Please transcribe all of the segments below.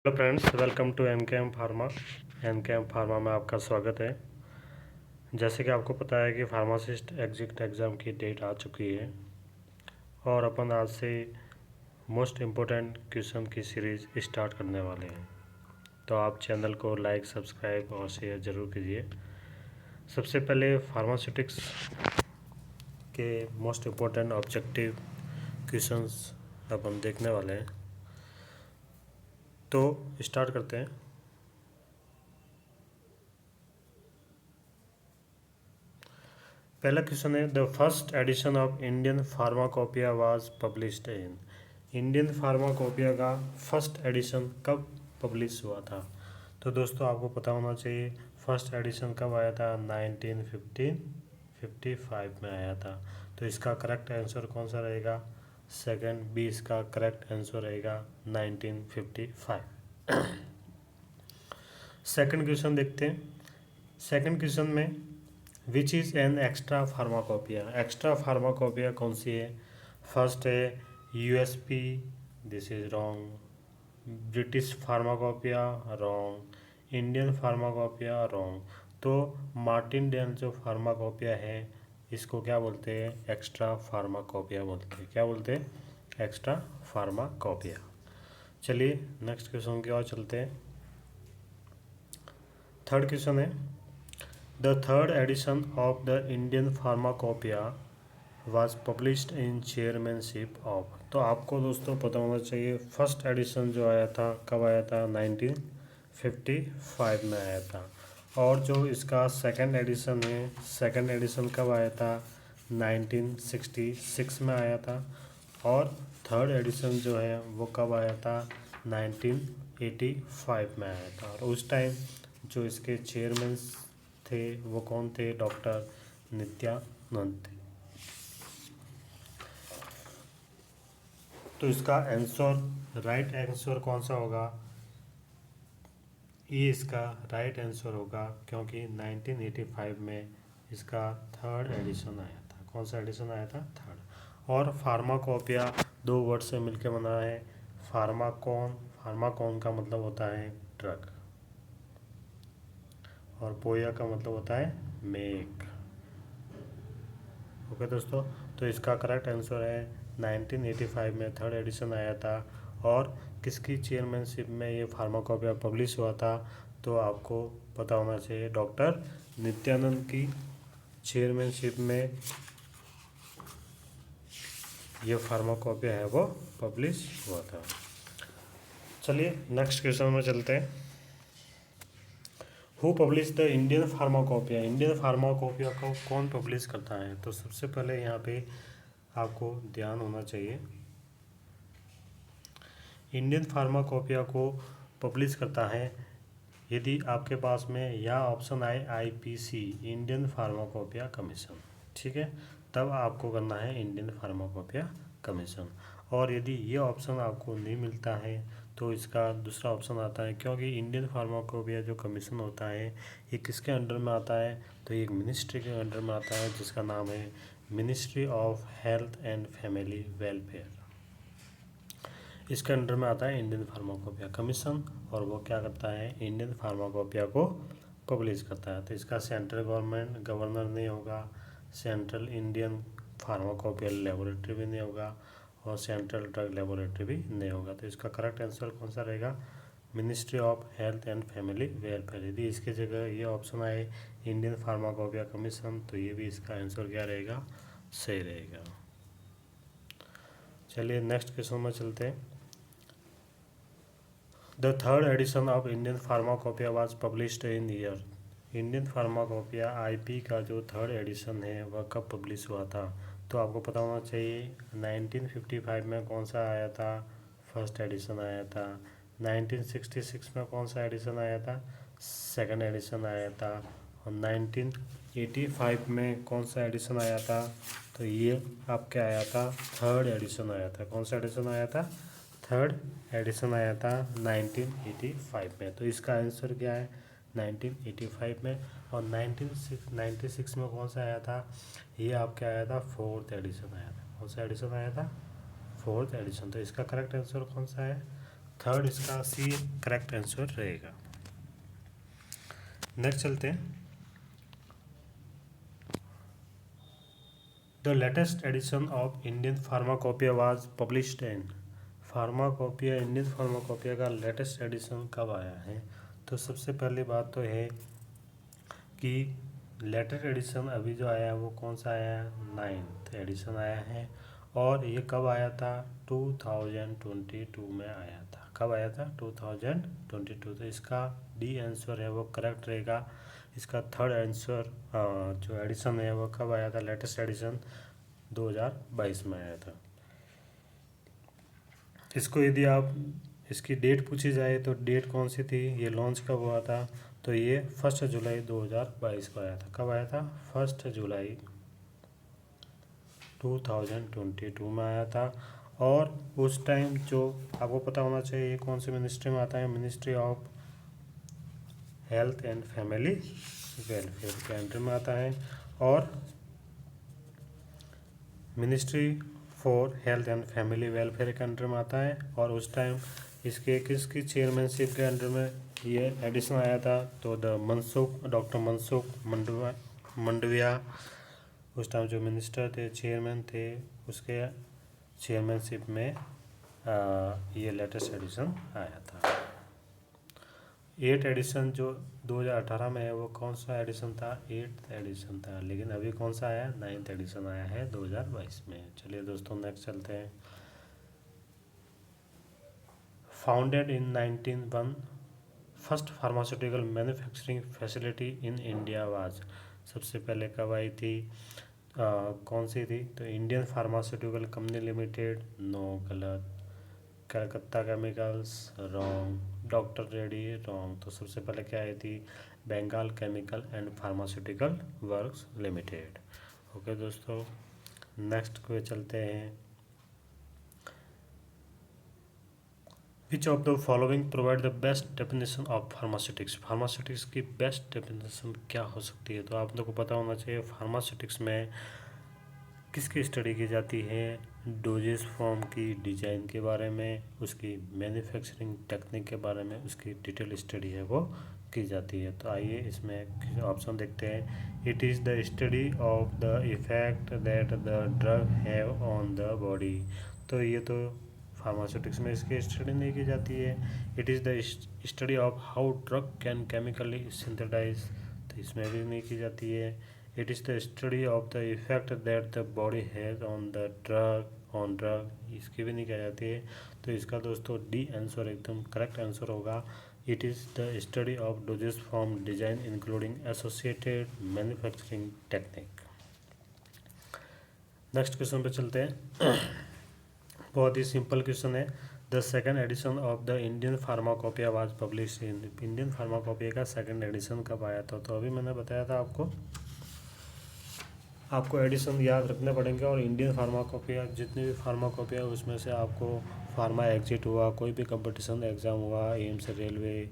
Hello friends, welcome to M K M pharma. M K M pharma में आपका स्वागत है। जैसे कि आपको पता है कि फार्मासिस्ट एग्जिट एग्ज़ाम की डेट आ चुकी है और अपन आज से मोस्ट इम्पोर्टेंट क्वेश्चन की सीरीज़ स्टार्ट करने वाले हैं। तो आप चैनल को लाइक, सब्सक्राइब और शेयर ज़रूर कीजिए। सबसे पहले फार्मास्यूटिक्स के मोस्ट इम्पोर्टेंट ऑब्जेक्टिव क्वेश्चंस अपन देखने वाले हैं। तो स्टार्ट करते हैं। पहला क्वेश्चन है, the first edition of Indian pharmacopoeia was published in. Indian pharmacopoeia का फर्स्ट एडिशन कब पब्लिश हुआ था? तो दोस्तों आपको पता होना चाहिए फर्स्ट एडिशन कब आया था। 1955 में आया था। तो इसका करेक्ट आंसर कौन सा रहेगा? सेकंड बी इसका करेक्ट आंसर रहेगा 1955। सेकंड क्वेश्चन देखते हैं। सेकंड क्वेश्चन में which is an extra pharmacopoeia. Extra pharmacopoeia कौन सी है? फर्स्ट है USP, this is wrong. British pharmacopoeia wrong. Indian pharmacopoeia wrong. तो मार्टिनडेल जो फार्माकोपिया है इसको क्या बोलते हैं? एक्स्ट्रा फार्माकोपिया बोलते हैं। क्या बोलते हैं? Extra pharmacopoeia. चलिए नेक्स्ट क्वेश्चन की ओर चलते हैं। थर्ड क्वेश्चन है, the third edition of the Indian pharmacopoeia was published in chairmanship of. तो आपको दोस्तों पता होना चाहिए फर्स्ट एडिशन जो आया था कब आया था? 1955 में आया था। और जो इसका सेकंड एडिशन है, सेकंड एडिशन कब आया था? 1966 में आया था। और थर्ड एडिशन जो है वो कब आया था? 1985 में आया था। और उस टाइम जो इसके चेयरमैन थे वो कौन थे? डॉक्टर नित्यानंद थे। तो इसका आंसर, राइट आंसर कौन सा होगा? ये इसका राइट आंसर होगा, क्योंकि 1985 में इसका थर्ड एडिशन आया था। कौन सा एडिशन आया था? थर्ड। और फार्माकोपिया दो वर्ड से मिलकर बना है। फार्माकोन, फार्माकोन का मतलब होता है ड्रग और पोया का मतलब होता है मेक। ओके दोस्तों, तो इसका करेक्ट आंसर है 1985 में थर्ड एडिशन आया था। और किसकी चेयरमैनशिप में ये फार्माकोपिया पब्लिश हुआ था? तो आपको पता होना चाहिए डॉक्टर नित्यानंद की चेयरमैनशिप में ये फार्माकोपिया है वो पब्लिश हुआ था। चलिए नेक्स्ट क्वेश्चन में चलते हैं। Who publish the Indian pharmacopoeia. Indian pharmacopoeia को कौन पब्लिश करता है? तो सबसे पहले यहाँ पे आपको ध्यान होना चाहिए, इंडियन फार्माकोपिया को पब्लिश करता है, यदि आपके पास में या ऑप्शन आए आईपीसी, इंडियन फार्माकोपिया कमीशन, ठीक है, तब आपको करना है इंडियन फार्माकोपिया कमीशन। और यदि ये ऑप्शन आपको नहीं मिलता है तो इसका दूसरा ऑप्शन आता है, क्योंकि इंडियन फार्माकोपिया जो कमीशन होता है ये किसके अंडर में आता है? तो ये एक मिनिस्ट्री के अंडर में आता है जिसका नाम है ministry of health and family welfare. इसके अंडर में आता है इंडियन फार्माकोपिया कमीशन और वो क्या करता है? इंडियन फार्माकोपिया को पब्लिश करता है। तो इसका सेंट्रल गवर्नमेंट गवर्नर नहीं होगा, सेंट्रल इंडियन फार्माकोपिया लेबोरेटरी भी नहीं होगा और सेंट्रल ड्रग लेबोरेटरी भी नहीं होगा। तो इसका करेक्ट आंसर कौन सा रहेगा? Ministry of health and family welfare. यदि इसकी जगह ये ऑप्शन आए इंडियन फार्माकोपिया कमीशन तो ये भी इसका आंसर क्या रहेगा? सही रहेगा। चलिए नेक्स्ट क्वेश्चन में चलते हैं। The third edition of Indian pharmacopoeia was published in year. Indian pharmacopoeia IP का जो थर्ड एडिशन है वह कब पब्लिश हुआ था? तो आपको पता होना चाहिए 1955 में कौन सा आया था? फर्स्ट एडिशन आया था। 1966 में कौन सा एडिशन आया था? सेकंड एडिशन आया था। और 1985 में कौन सा एडिशन आया था? तो ये आपके आया था थर्ड एडिशन आया था। कौन सा एडिशन आया था? थर्ड एडिशन आया था 1985 में। तो इसका आंसर क्या है? 1985 में। और 1996 में कौन सा आया था? ये आपके आया था फोर्थ एडिशन आया था। कौन सा एडिशन आया था? Fourth edition. तो इसका करेक्ट आंसर कौन सा है? थर्ड इसका सी करेक्ट आंसर रहेगा। नेक्स्ट चलते हैं। The latest edition of Indian pharmacopoeia was published in. Pharmacopoeia, Indian pharmacopoeia का लेटेस्ट एडिशन कब आया है? तो सबसे पहली बात तो है कि लेटेस्ट एडिशन अभी जो आया है वो कौन सा आया है? 9th एडिशन आया है। और ये कब आया था? 2022 में आया था। कब आया था? 2022। तो इसका डी आंसर है वो करेक्ट रहेगा। इसका थर्ड आंसर जो एडिशन है वो कब आया था? लेटेस्ट एडिशन 2022 में आया था। इसको यदि आप इसकी डेट पूछी जाए तो डेट कौन सी थी, ये लॉन्च कब हुआ था? तो ये 1 जुलाई 2022 को आया था। कब आया था? 1 जुलाई 2022 में आया था। और उस टाइम जो आपको पता होना चाहिए कौन सी मिनिस्ट्री में आता है? Ministry of health and family welfare के अंडर में आता है। और ministry for health and family welfare के अंडर में आता है। और उस टाइम इसके किसकी चेयरमैनशिप के अंडर में ये एडिशन आया था? तो डॉक्टर मनसुख मंडविया उस टाइम जो मिनिस्टर थे, चेयरमैन थे, उसके चेयरमैनशिप में ये लेटेस्ट एडिशन आया था। 8th एडिशन जो 2018 में है वो कौन सा एडिशन था? 8th एडिशन था। लेकिन अभी कौन सा आया? 9th एडिशन आया है 2022 में। चलिए दोस्तों नेक्स्ट चलते हैं। Founded in 1901, first pharmaceutical manufacturing facility in India was. सबसे पहले कब आई थी? कौन सी थी? तो Indian pharmaceutical company limited, no गलत। Calcutta chemicals, wrong. Doctor Reddy, wrong. तो सबसे पहले क्या आई थी? Bengal chemical and pharmaceutical works limited. Okay दोस्तों नेक्स्ट को चलते हैं। Which of the following provide the best definition of pharmaceutics. Pharmaceutics की बेस्ट डेफिनेशन क्या हो सकती है? तो आप लोग को पता होना चाहिए फार्मास्यूटिक्स में किसकी स्टडी की जाती है? डोजेस फॉर्म की डिजाइन के बारे में, उसकी मैन्युफैक्चरिंग टेक्निक के बारे में, उसकी डिटेल स्टडी है वो की जाती है। तो आइए इसमें ऑप्शन देखते हैं। It is the study of the effect that the drug have on the body. तो ये तो फार्मास्यूटिक्स में इसकी स्टडी नहीं की जाती है। It is the study of how drug can chemically synthesise, तो इसमें भी नहीं की जाती है। It is the study of the effect that the body has on the drug, इसकी भी नहीं की जाती है। तो इसका दोस्तों डी आंसर एकदम करेक्ट आंसर होगा। It is the study of dosage form design including associated manufacturing technique. Next question पे चलते हैं। बहुत ही सिंपल क्वेश्चन है। The second edition of the Indian pharmacopoeia was publish in. Indian pharmacopoeia का second edition कब आया था? तो अभी मैंने बताया था आपको एडिशन याद रखने पड़ेंगे। और इंडियन फार्माकोपिया जितने भी फार्माकोपिया उसमें से आपको फार्मा एग्जिट हुआ, कोई भी कंपटीशन एग्ज़ाम हुआ, एम्स, रेलवे,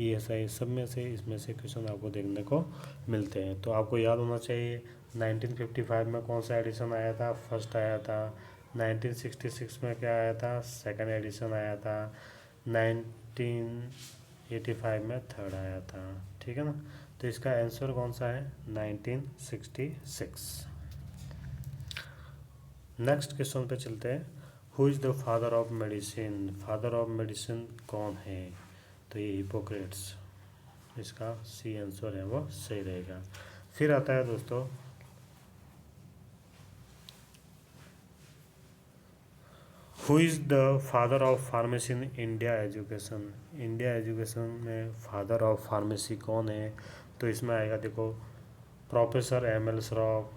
ESI, सब में से इसमें से क्वेश्चन आपको देखने को मिलते हैं। तो आपको याद होना चाहिए 1955 में कौन सा एडिशन आया था? फर्स्ट आया था। 1966 में क्या आया था? सेकंड एडिशन आया था। 1985 में थर्ड आया था। ठीक है ना? तो इसका आंसर कौन सा है? 1966। नेक्स्ट क्वेश्चन पे चलते हैं। Who is the father of medicine. Father of medicine कौन है? तो ये हिपोक्रेट्स, इसका सी आंसर है वो सही रहेगा। फिर आता है दोस्तों who is the father of pharmacy in India education. India education में फादर ऑफ फार्मेसी कौन है? तो इसमें आएगा देखो professor ML Shroff,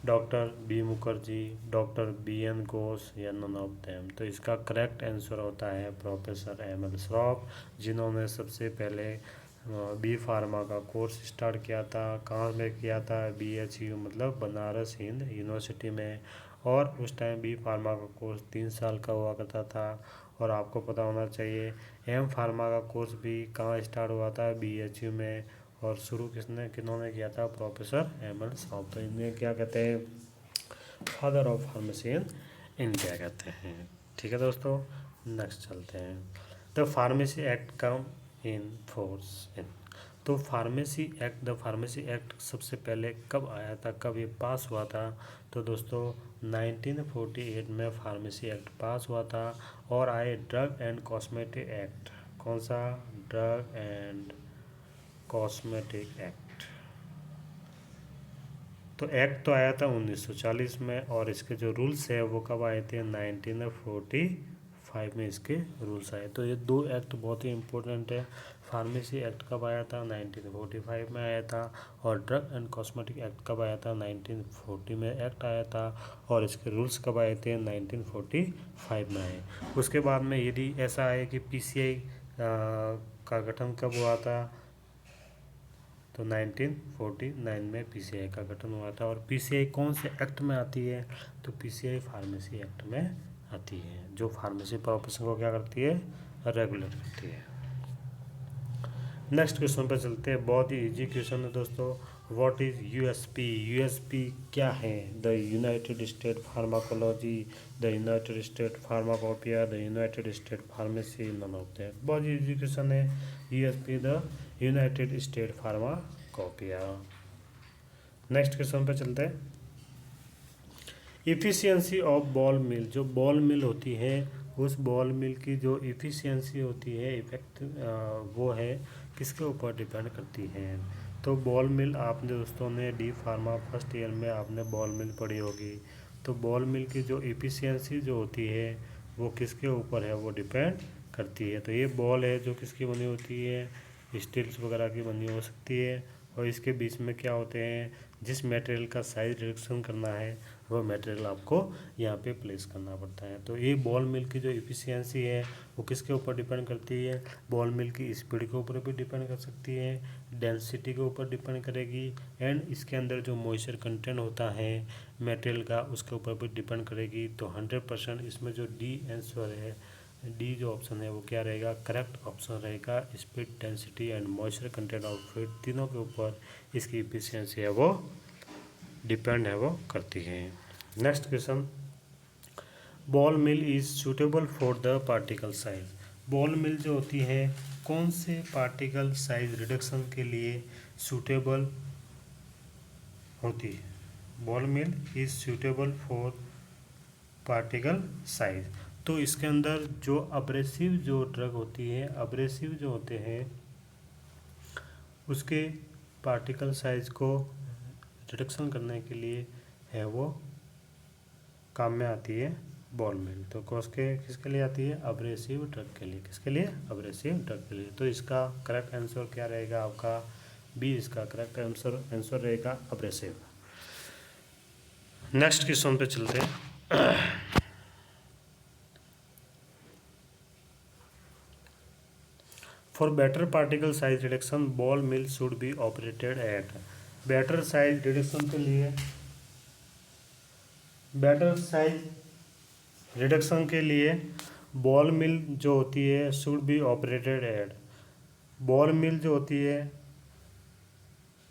doctor B Mukherjee, doctor BN Ghosh या नन ऑफ देम। तो इसका करेक्ट आंसर होता है प्रोफेसर ML श्रॉफ, जिन्होंने सबसे पहले बी फार्मा का कोर्स स्टार्ट किया था। कहाँ में किया था? BHU मतलब बनारस हिंद यूनिवर्सिटी में। और उस टाइम बी फार्मा का कोर्स 3 साल का हुआ करता था। और आपको पता होना चाहिए M फार्मा का कोर्स भी कहाँ स्टार्ट हुआ था? BHU में। और शुरू किन्होंने किया था? Professor ML Shroff. तो इन्हें क्या कहते हैं? Father of pharmacy in India कहते हैं। ठीक है दोस्तों नेक्स्ट चलते हैं। The the pharmacy act come in force in. तो द फार्मेसी एक्ट सबसे पहले कब आया था, कब ये पास हुआ था? तो दोस्तों 1948 में फार्मेसी एक्ट पास हुआ था। और आए ड्रग एंड कॉस्मेटिक एक्ट। कौन सा? Drug and cosmetic act. तो एक्ट तो आया था 1940 में, और इसके जो रूल्स है वो कब आए थे? 1945 में इसके रूल्स आए। तो ये दो एक्ट बहुत ही इम्पोर्टेंट है। फार्मेसी एक्ट कब आया था? 1945 में आया था। और ड्रग एंड कॉस्मेटिक एक्ट कब आया था? 1940 में एक्ट आया था। और इसके रूल्स कब आए थे? 1945 में आए। उसके बाद में यदि ऐसा है कि पीसीआई का गठन कब हुआ था? तो 1949 में पीसीआई का गठन हुआ था। और पीसीआई कौन से एक्ट में आती है? तो पीसीआई फार्मेसी एक्ट में आती है, जो फार्मेसी प्रोफेशन को क्या करती है? रेगुलेट करती है। नेक्स्ट क्वेश्चन पर चलते हैं। बहुत ही इजी क्वेश्चन है दोस्तों। What is USP? यूएसपी क्या है? The United State pharmacology, the United State pharmacopoeia, the United State pharmacy, none of that. बहुत ही इजी क्वेश्चन है। USP the United State pharmacopoeia. Next question पे चलते हैं। Efficiency of ball mill. जो ball मिल होती है, उस बॉल मिल की जो इफिशियंसी होती है, इफेक्ट वो है किसके ऊपर डिपेंड करती है? तो बॉल मिल आपने दोस्तों ने डी फार्मा फर्स्ट ईयर में आपने बॉल मिल पढ़ी होगी। तो बॉल मिल की जो इफिशियंसी जो होती है वो किसके ऊपर है? वो डिपेंड करती है। तो ये बॉल है जो किसकी बनी होती है? स्टील्स वगैरह की बनी हो सकती है। और इसके बीच में क्या होते हैं? जिस मटेरियल का साइज रिडक्शन करना है वह मटेरियल आपको यहाँ पे प्लेस करना पड़ता है। तो ये बॉल मिल की जो इफिशियंसी है वो किसके ऊपर डिपेंड करती है? बॉल मिल की स्पीड के ऊपर भी डिपेंड कर सकती है, डेंसिटी के ऊपर डिपेंड करेगी, एंड इसके अंदर जो मॉइस्चर कंटेंट होता है मटेरियल का उसके ऊपर भी डिपेंड करेगी। तो 100% इसमें जो डी आंसर है, डी जो ऑप्शन है वो क्या रहेगा? करेक्ट ऑप्शन रहेगा। Speed, density and moisture content of feed तीनों के ऊपर इसकी इफिशियंसी है वो डिपेंड है वो करती है। Next question. Ball mill is suitable for the particle size. Ball mill जो होती है कौन से पार्टिकल साइज रिडक्शन के लिए सूटेबल होती है? Ball mill is suitable for particle size. तो इसके अंदर जो अब्रेसिव जो ड्रग होती है, अब्रेसिव जो होते हैं उसके पार्टिकल साइज को रिडक्शन करने के लिए है वो काम में आती है बॉल मिल। तो किसके लिए आती है? अब्रेसिव ड्रग के लिए। किसके लिए? अब्रेसिव ड्रग के लिए। तो इसका करेक्ट आंसर क्या रहेगा आपका? बी इसका करेक्ट आंसर रहेगा, अब्रेसिव। नेक्स्ट क्वेश्चन पे चलते हैं। For better particle size reduction ball mill should be operated eight. Better size reduction के लिए, बेटर साइज रिडक्शन के लिए बॉल मिल जो होती है should be operated at. Ball mill जो होती है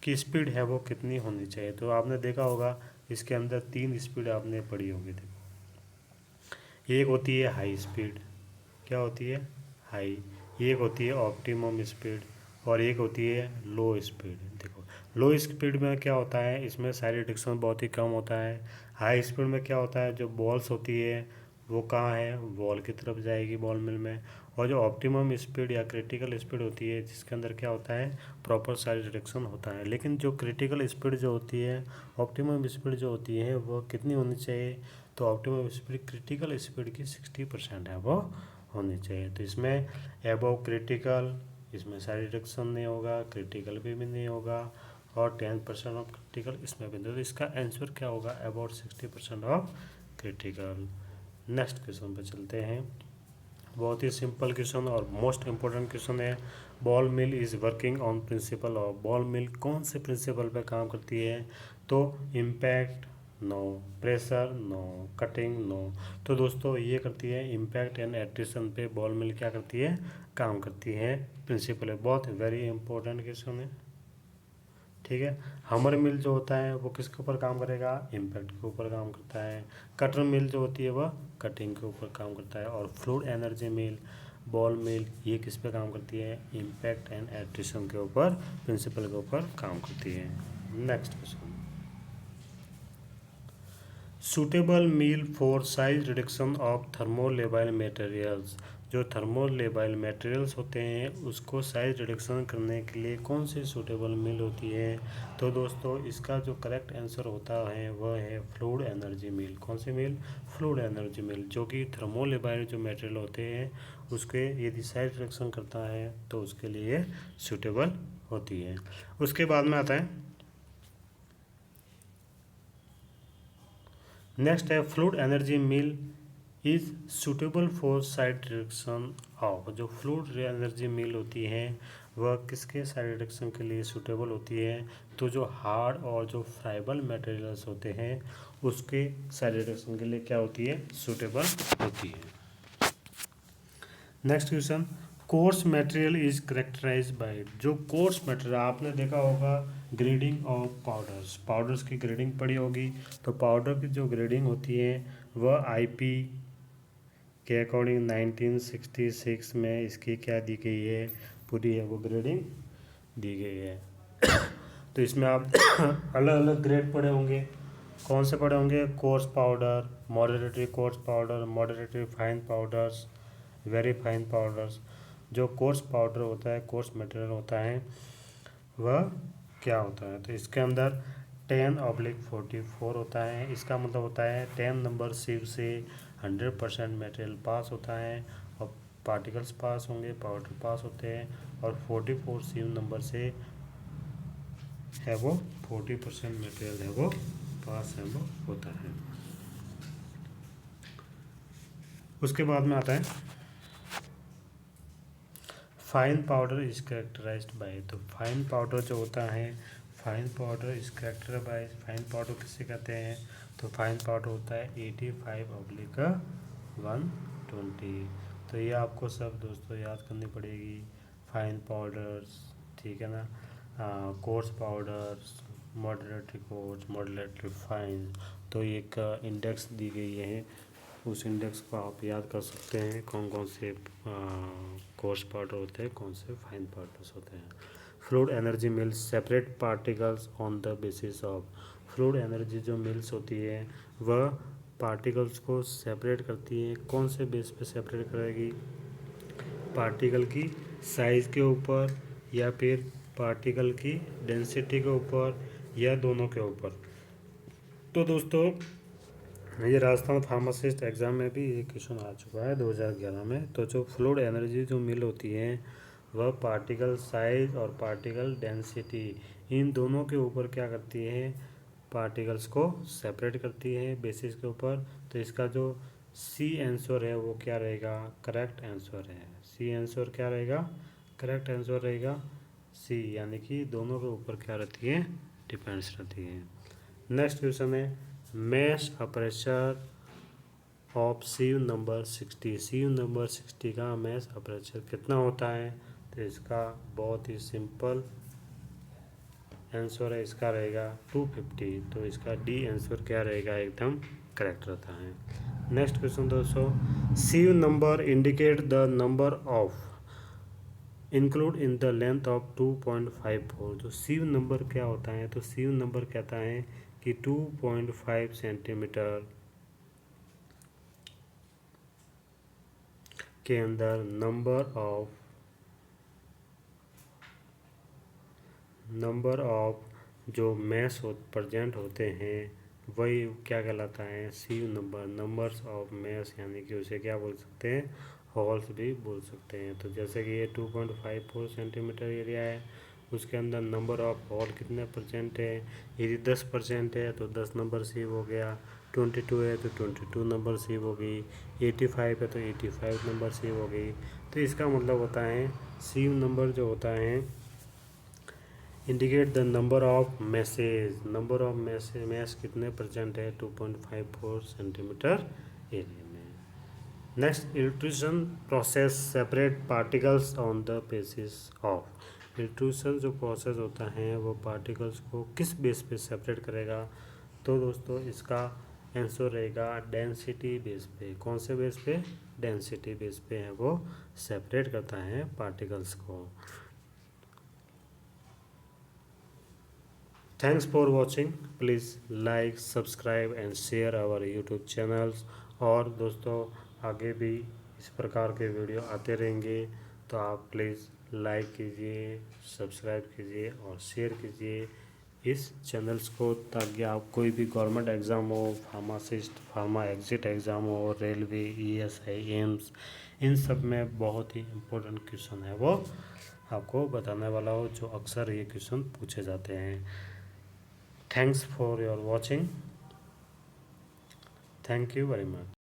की स्पीड है वो कितनी होनी चाहिए? तो आपने देखा होगा इसके अंदर 3 स्पीड आपने पढ़ी होगी। देखो, एक होती है हाई स्पीड। क्या होती है? हाई। एक होती है ऑप्टिमम स्पीड और एक होती है लो स्पीड। देखो, लो स्पीड में क्या होता है? इसमें साइड रिडक्शन बहुत ही कम होता है। हाई स्पीड में क्या होता है? जो बॉल्स होती है वो कहाँ है? वॉल की तरफ जाएगी बॉल मिल में। और जो ऑप्टिमम स्पीड या क्रिटिकल स्पीड होती है जिसके अंदर क्या होता है? प्रॉपर साइज रिडक्शन होता है। लेकिन जो क्रिटिकल स्पीड जो होती है, ऑप्टिमम स्पीड जो होती है वो कितनी होनी चाहिए? तो ऑप्टिमम स्पीड क्रिटिकल स्पीड की 60% है वो होनी चाहिए। तो इसमें एबव क्रिटिकल, इसमें साइड रिडक्शन नहीं होगा, क्रिटिकल भी नहीं होगा, और 10% ऑफ क्रिटिकल इसमें भी नहीं। तो इसका आंसर क्या होगा? About 60% of critical. Next question पे चलते हैं। बहुत ही सिंपल क्वेश्चन और मोस्ट इम्पोर्टेंट क्वेश्चन है। Ball mill is working on principle of. Ball mill कौन से प्रिंसिपल पे काम करती है? तो impact no, pressure no, cutting no. तो दोस्तों ये करती है इम्पैक्ट एंड एट्रिशन पे बॉल मिल क्या करती है? काम करती है। प्रिंसिपल है, बहुत वेरी इंपॉर्टेंट क्वेश्चन है। ठीक है। हमर मिल जो होता है वो किसके ऊपर काम करेगा? इम्पैक्ट के ऊपर काम करता है। कटर मिल जो होती है वह कटिंग के ऊपर काम करता है। और फ्लूइड एनर्जी मिल बॉल मिल, ये किस पे काम करती है? इम्पैक्ट एंड एट्रिशन के ऊपर, प्रिंसिपल के ऊपर काम करती है। Next question, suitable mill for size reduction of thermolabile materials. जो थर्मोलेबाइल मटेरियल्स होते हैं उसको साइज रिडक्शन करने के लिए कौन सी सूटेबल मिल होती है? तो दोस्तों इसका जो करेक्ट आंसर होता है वह है फ्लूइड एनर्जी मिल। कौन सी मिल? फ्लूइड एनर्जी मिल, जो कि थर्मोलेबाइल जो मटेरियल होते हैं उसके यदि साइज रिडक्शन करता है तो उसके लिए सूटेबल होती है। उसके बाद में आता है नेक्स्ट है fluid energy mill is suitable for side reduction of. जो फ्लूइड एनर्जी मिल होती है वह किसके साइड रिडक्शन के लिए सुटेबल होती है? तो जो हार्ड और जो फ्राइबल मटेरियल्स होते हैं उसके साइड रिडक्शन के लिए क्या होती है? सुटेबल होती है। Next question, coarse material is characterise by. जो कोर्स मटेरियल आपने देखा होगा ग्रेडिंग ऑफ पाउडर्स, पाउडर्स की ग्रेडिंग पड़ी होगी, तो पाउडर की जो ग्रेडिंग होती है वह आईपी के अकॉर्डिंग 1966 में इसकी क्या दी गई है? पूरी है वो ग्रेडिंग दी गई है। तो इसमें आप अलग अलग ग्रेड पढ़े होंगे। कौन से पढ़े होंगे? Coarse powder, moderately coarse powder, moderately fine powders, very fine powders. जो कोर्स पाउडर होता है, कोर्स मटेरियल होता है, वह क्या होता है? तो इसके अंदर 10/44 होता है। इसका मतलब होता है 10 नंबर सिव से 100% मटेरियल पास होता है और पार्टिकल्स पास होंगे, पाउडर पास होते हैं, और 44 सिव नंबर से है वो 40% मटेरियल है वो पास है वो होता है। उसके बाद में आता है fine powder is characterised by. तो फाइन पाउडर जो होता है, fine powder is characterised by, fine powder किसे कहते हैं? तो फाइन पाउडर होता है 85/120। तो ये आपको सब दोस्तों याद करनी पड़ेगी। फाइन पाउडर्स, ठीक है ना, कोर्स पाउडर्स, मॉडरेटरी कोर्स, मॉडरेटरी फाइन। तो एक इंडेक्स दी गई है, उस इंडेक्स को आप याद कर सकते हैं कौन कौन से कोर्स पाउडर होते हैं, कौन से फाइन पाउडर्स होते हैं। Fluid energy mills separate particles on the basis of. Fluid energy जो मिल्स होती है वह पार्टिकल्स को सेपरेट करती है। कौन से बेस पे सेपरेट करेगी? पार्टिकल की साइज़ के ऊपर, या फिर पार्टिकल की डेंसिटी के ऊपर, या दोनों के ऊपर। तो दोस्तों ये राजस्थान फार्मासिस्ट एग्ज़ाम में भी ये क्वेश्चन आ चुका है 2011 में। तो जो फ्लूइड एनर्जी जो मिल होती है वह पार्टिकल साइज और पार्टिकल डेंसिटी, इन दोनों के ऊपर क्या करती है? पार्टिकल्स को सेपरेट करती है बेसिस के ऊपर। तो इसका जो सी आंसर है वो क्या रहेगा? करेक्ट आंसर है। सी आंसर क्या रहेगा? करेक्ट आंसर रहेगा सी, यानी कि दोनों के ऊपर क्या रहती है? डिपेंड्स रहती है। नेक्स्ट क्वेश्चन है mesh aperture of sieve number 60। Sieve number 60 का मैश अपर्चर कितना होता है? तो इसका बहुत ही सिंपल आंसर है, इसका रहेगा 250। तो इसका डी आंसर क्या रहेगा? एकदम करेक्ट रहता है। नेक्स्ट क्वेश्चन दोस्तों, sieve number indicate the number of include in the length of 2.54। जो सीव नंबर क्या होता है? तो सीव नंबर कहता है कि 2.5 सेंटीमीटर के अंदर नंबर ऑफ जो मैश प्रेजेंट होते हैं वही क्या कहलाता है? सीव नंबर, नंबर्स ऑफ मैश, यानी कि उसे क्या बोल सकते हैं? हॉल्स भी बोल सकते हैं। तो जैसे कि ये 2.54 सेंटीमीटर एरिया है, उसके अंदर नंबर ऑफ हॉल कितने परसेंट है? यदि 10% है तो 10 नंबर सीव हो गया, 22 है तो 22 नंबर सीव हो गई, 85 है तो 85 नंबर सीव हो गई। तो इसका मतलब होता है सीव नंबर जो होता है indicate the number of meshes, number of mesh कितने परसेंट है? 2.54 सेंटीमीटर एरिया में। Next, elutriation process separate particles on the basis of. Elutriation जो प्रोसेस होता है वो पार्टिकल्स को किस बेस पे सेपरेट करेगा? तो दोस्तों इसका आंसर रहेगा डेंसिटी बेस पे। कौन से बेस पे? डेंसिटी बेस पे है वो सेपरेट करता है पार्टिकल्स को। Thanks for watching. Please like, subscribe and share our YouTube channels. और दोस्तों आगे भी इस प्रकार के वीडियो आते रहेंगे, तो आप प्लीज़ लाइक कीजिए, सब्सक्राइब कीजिए और शेयर कीजिए इस चैनल्स को, ताकि आप कोई भी गवर्नमेंट एग्ज़ाम हो, फार्मासिस्ट, फार्मा एग्जिट एग्ज़ाम हो, रेलवे, ESI, एम्स, इन सब में बहुत ही इम्पोर्टेंट क्वेश्चन है वो आपको बताने वाला हो, जो अक्सर ये क्वेश्चन पूछे जाते हैं। Thanks for your watching. Thank you very much.